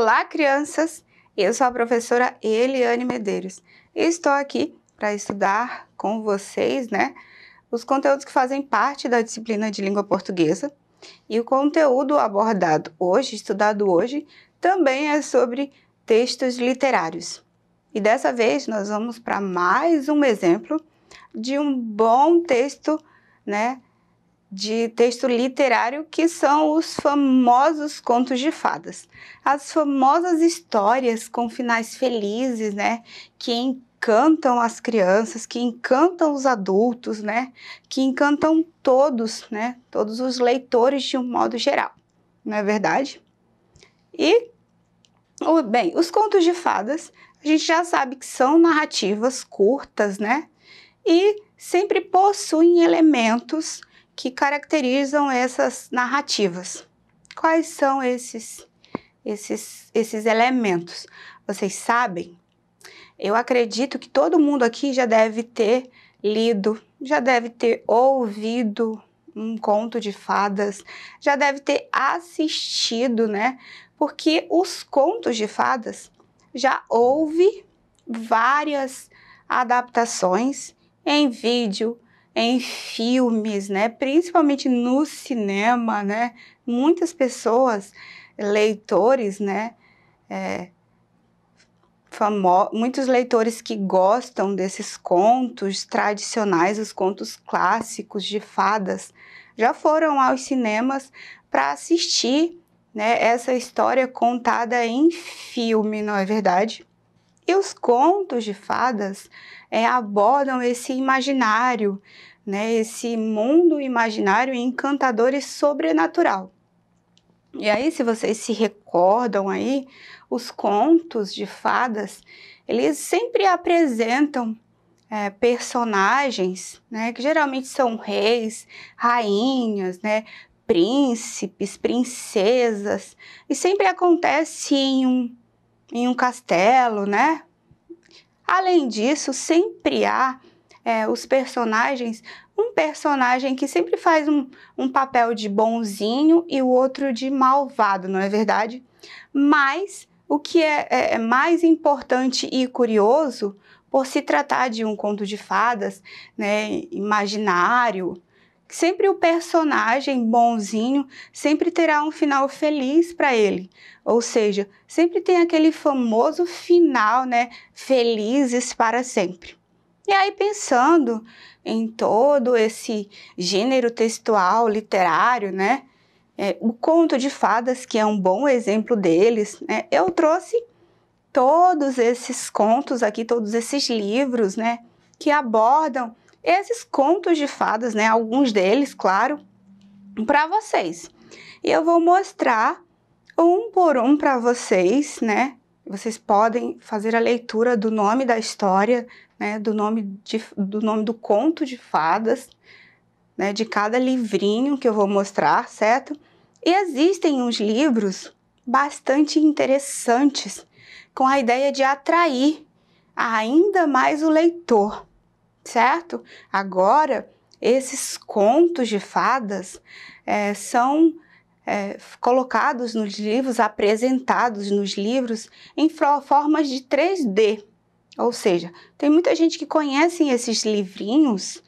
Olá, crianças! Eu sou a professora Eliane Medeiros e estou aqui para estudar com vocês, os conteúdos que fazem parte da disciplina de língua portuguesa. E o conteúdo abordado hoje, estudado hoje, também é sobre textos literários. E dessa vez nós vamos para mais um exemplo de um bom texto, de texto literário, que são os famosos contos de fadas. As famosas histórias com finais felizes, que encantam as crianças, que encantam os adultos, que encantam todos, todos os leitores de um modo geral, não é verdade? E, bem, os contos de fadas, a gente já sabe que são narrativas curtas, e sempre possuem elementos que caracterizam essas narrativas. Quais são esses elementos? Vocês sabem? Eu acredito que todo mundo aqui já deve ter lido, já deve ter ouvido um conto de fadas, já deve ter assistido, Porque os contos de fadas já houve várias adaptações em vídeo, em filmes, principalmente no cinema, muitas pessoas, leitores, muitos leitores que gostam desses contos tradicionais, os contos clássicos de fadas, já foram aos cinemas para assistir, essa história contada em filme, não é verdade? E os contos de fadas abordam esse imaginário, esse mundo imaginário encantador e sobrenatural. E aí, se vocês se recordam aí, os contos de fadas, eles sempre apresentam personagens, que geralmente são reis, rainhas, príncipes, princesas, e sempre acontece em um castelo, Além disso, sempre há os personagens, um personagem que sempre faz um papel de bonzinho e o outro de malvado, não é verdade? Mas o que é mais importante e curioso, por se tratar de um conto de fadas, imaginário, sempre o personagem bonzinho sempre terá um final feliz para ele. Ou seja, sempre tem aquele famoso final, felizes para sempre. E aí, pensando em todo esse gênero textual, literário, o conto de fadas, que é um bom exemplo deles, eu trouxe todos esses contos aqui, todos esses livros, que abordam esses contos de fadas, alguns deles, claro, para vocês. E eu vou mostrar um por um para vocês, Vocês podem fazer a leitura do nome da história, do nome do conto de fadas, de cada livrinho que eu vou mostrar, certo? E existem uns livros bastante interessantes, com a ideia de atrair ainda mais o leitor, certo? Agora, esses contos de fadas são colocados nos livros, apresentados nos livros em formas de 3D. Ou seja, tem muita gente que conhece esses livrinhos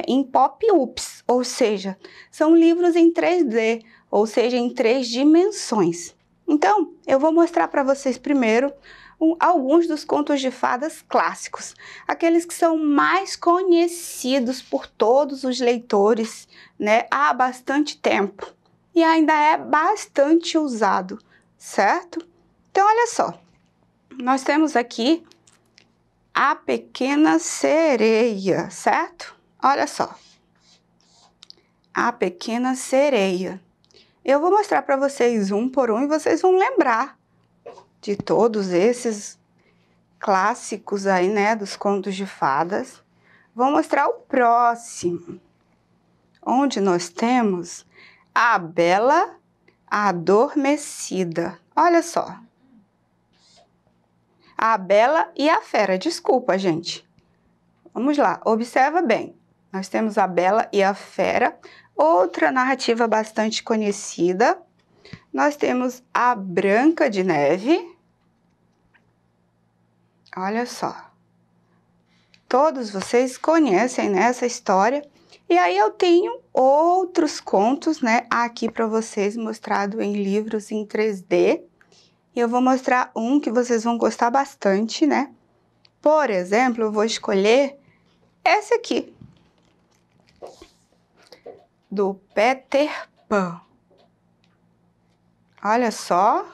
em pop-ups, ou seja, são livros em 3D, ou seja, em 3 dimensões. Então, eu vou mostrar para vocês primeiro alguns dos contos de fadas clássicos, aqueles que são mais conhecidos por todos os leitores, há bastante tempo e ainda é bastante usado, certo? Então, olha só, nós temos aqui A Pequena Sereia, certo? Olha só, A Pequena Sereia. Eu vou mostrar para vocês um por um e vocês vão lembrar de todos esses clássicos aí, dos contos de fadas. Vou mostrar o próximo, onde nós temos A Bela Adormecida. Olha só. A Bela e a Fera. Desculpa, gente. Vamos lá, observa bem. Nós temos A Bela e a Fera, outra narrativa bastante conhecida. nós temos a Branca de Neve. Olha só. Todos vocês conhecem, né, essa história. E aí eu tenho outros contos, né, aqui para vocês, mostrado em livros em 3D. E eu vou mostrar um que vocês vão gostar bastante, né? Por exemplo, eu vou escolher esse aqui, do Peter Pan. Olha só,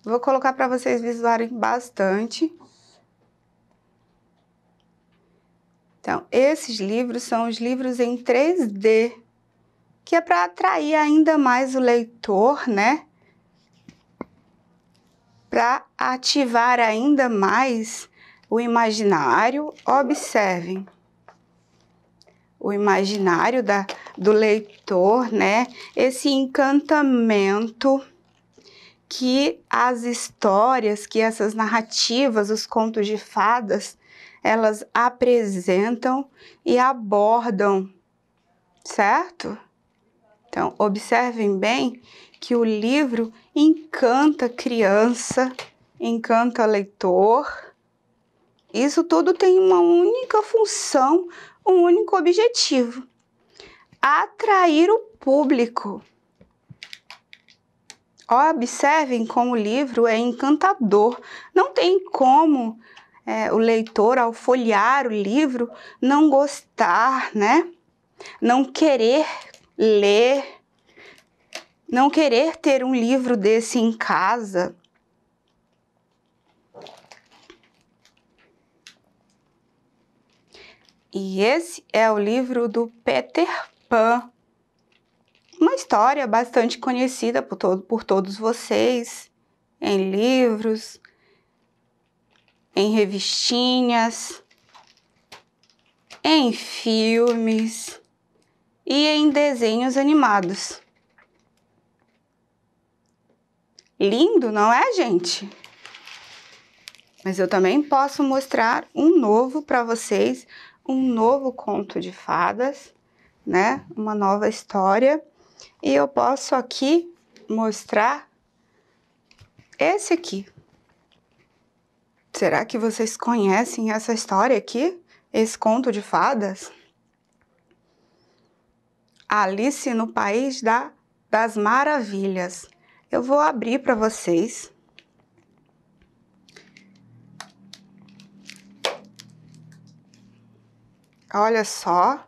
vou colocar para vocês visualizarem bastante. Então, esses livros são os livros em 3D, que é para atrair ainda mais o leitor, né? Para ativar ainda mais o imaginário. Observem o imaginário do leitor, né? Esse encantamento que as histórias, que essas narrativas, os contos de fadas, elas apresentam e abordam, certo? Então, observem bem que o livro encanta a criança, encanta o leitor. Isso tudo tem uma única função, um único objetivo: atrair o público. Observem como o livro é encantador. Não tem como o leitor, ao folhear o livro, não gostar, né? Não querer ler, não querer ter um livro desse em casa. E esse é o livro do Peter Pan. Uma história bastante conhecida por todos vocês, em livros, em revistinhas, em filmes e em desenhos animados. Lindo, não é, gente? Mas eu também posso mostrar um novo para vocês, um novo conto de fadas, né? Uma nova história. E eu posso aqui mostrar esse aqui. Será que vocês conhecem essa história aqui? Esse conto de fadas? Alice no País das Maravilhas. Eu vou abrir para vocês. Olha só.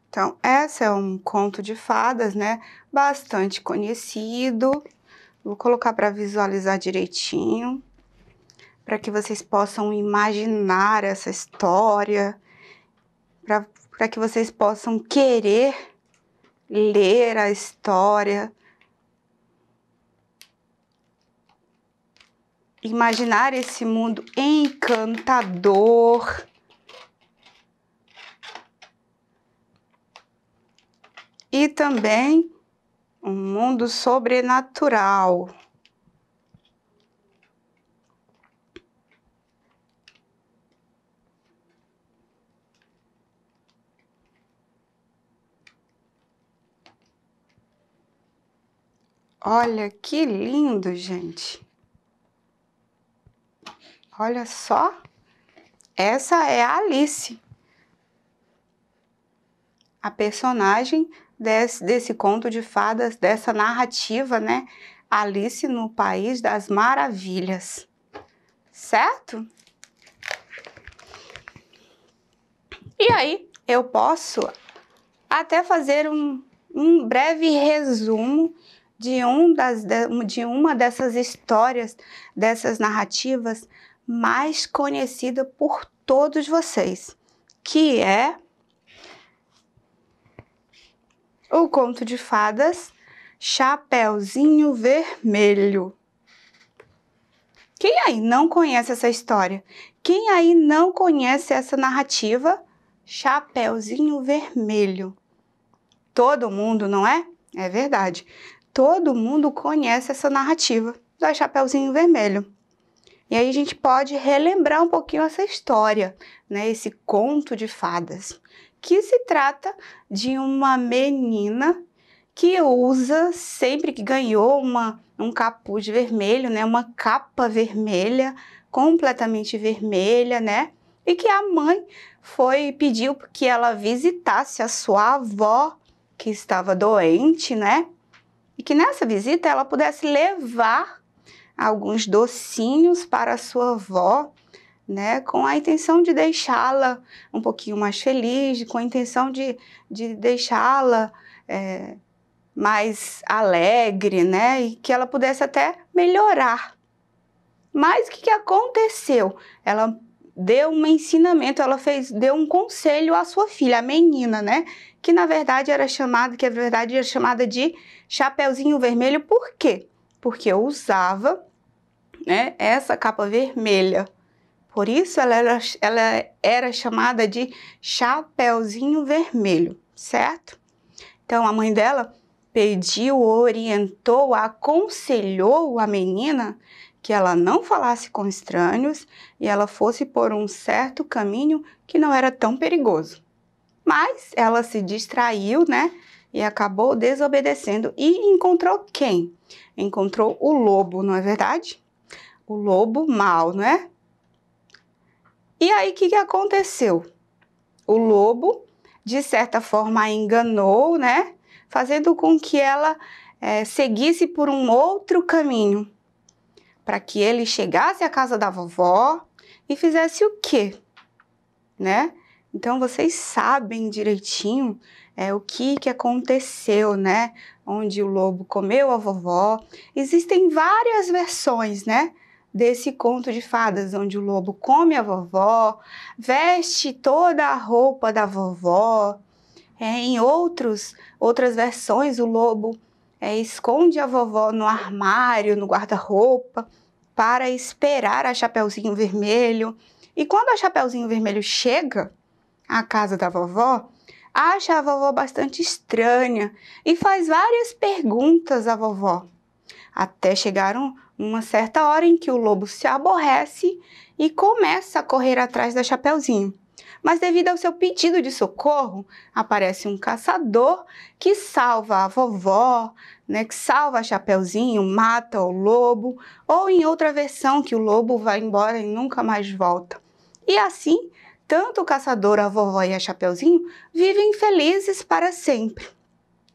Então, esse é um conto de fadas, né? Bastante conhecido. Vou colocar para visualizar direitinho, para que vocês possam imaginar essa história, para que vocês possam querer ler a história, imaginar esse mundo encantador. E também um mundo sobrenatural. Olha que lindo, gente. Olha só. Essa é a Alice, a personagem desse conto de fadas, dessa narrativa, né? Alice no País das Maravilhas, certo? E aí, eu posso até fazer um breve resumo de uma dessas histórias, dessas narrativas mais conhecida por todos vocês, que é o conto de fadas Chapeuzinho Vermelho. Quem aí não conhece essa história? Quem aí não conhece essa narrativa Chapeuzinho Vermelho? Todo mundo, não é? É verdade. Todo mundo conhece essa narrativa da Chapeuzinho Vermelho. E aí a gente pode relembrar um pouquinho essa história, né? Esse conto de fadas, que se trata de uma menina que usa sempre que ganhou um capuz vermelho, né? Uma capa vermelha, completamente vermelha, né? E que a mãe pediu que ela visitasse a sua avó, que estava doente, né? E que nessa visita ela pudesse levar alguns docinhos para a sua avó, né? Com a intenção de deixá-la um pouquinho mais feliz, com a intenção de deixá-la mais alegre, né? E que ela pudesse até melhorar. Mas o que aconteceu? Ela deu um ensinamento, deu um conselho à sua filha, a menina, né? Que na verdade era chamada de Chapeuzinho Vermelho. Por quê? Porque eu usava, né, essa capa vermelha. Por isso ela era chamada de Chapeuzinho Vermelho, certo? Então a mãe dela pediu, orientou, aconselhou a menina que ela não falasse com estranhos e ela fosse por um certo caminho que não era tão perigoso. Mas ela se distraiu, né? E acabou desobedecendo e encontrou quem? Encontrou o lobo, não é verdade? O lobo mau, não é? E aí, o que aconteceu? O lobo, de certa forma, a enganou, né? Fazendo com que ela seguisse por um outro caminho, para que ele chegasse à casa da vovó e fizesse o quê? Né? Então, vocês sabem direitinho o que aconteceu, né? Onde o lobo comeu a vovó. Existem várias versões, né? Desse conto de fadas, onde o lobo come a vovó, veste toda a roupa da vovó. Em outras versões, o lobo esconde a vovó no armário, no guarda-roupa, para esperar a Chapeuzinho Vermelho. E quando a Chapeuzinho Vermelho chega à casa da vovó, acha a vovó bastante estranha e faz várias perguntas à vovó. Até chegar uma certa hora em que o lobo se aborrece e começa a correr atrás da Chapeuzinho. Mas devido ao seu pedido de socorro, aparece um caçador que salva a vovó, né, que salva a Chapeuzinho, mata o lobo, ou em outra versão que o lobo vai embora e nunca mais volta. E assim, tanto o caçador, a vovó e a Chapeuzinho vivem felizes para sempre.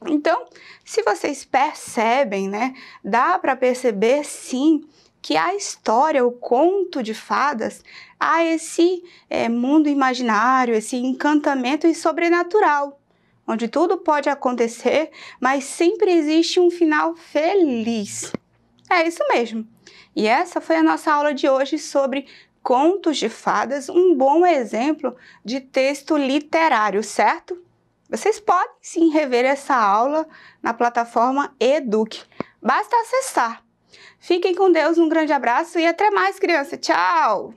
Então, se vocês percebem, né, dá para perceber sim que a história, o conto de fadas, há esse mundo imaginário, esse encantamento e sobrenatural, onde tudo pode acontecer, mas sempre existe um final feliz. É isso mesmo. E essa foi a nossa aula de hoje sobre contos de fadas, um bom exemplo de texto literário, certo? Vocês podem sim rever essa aula na plataforma Eduque. Basta acessar. Fiquem com Deus, um grande abraço e até mais, criança. Tchau!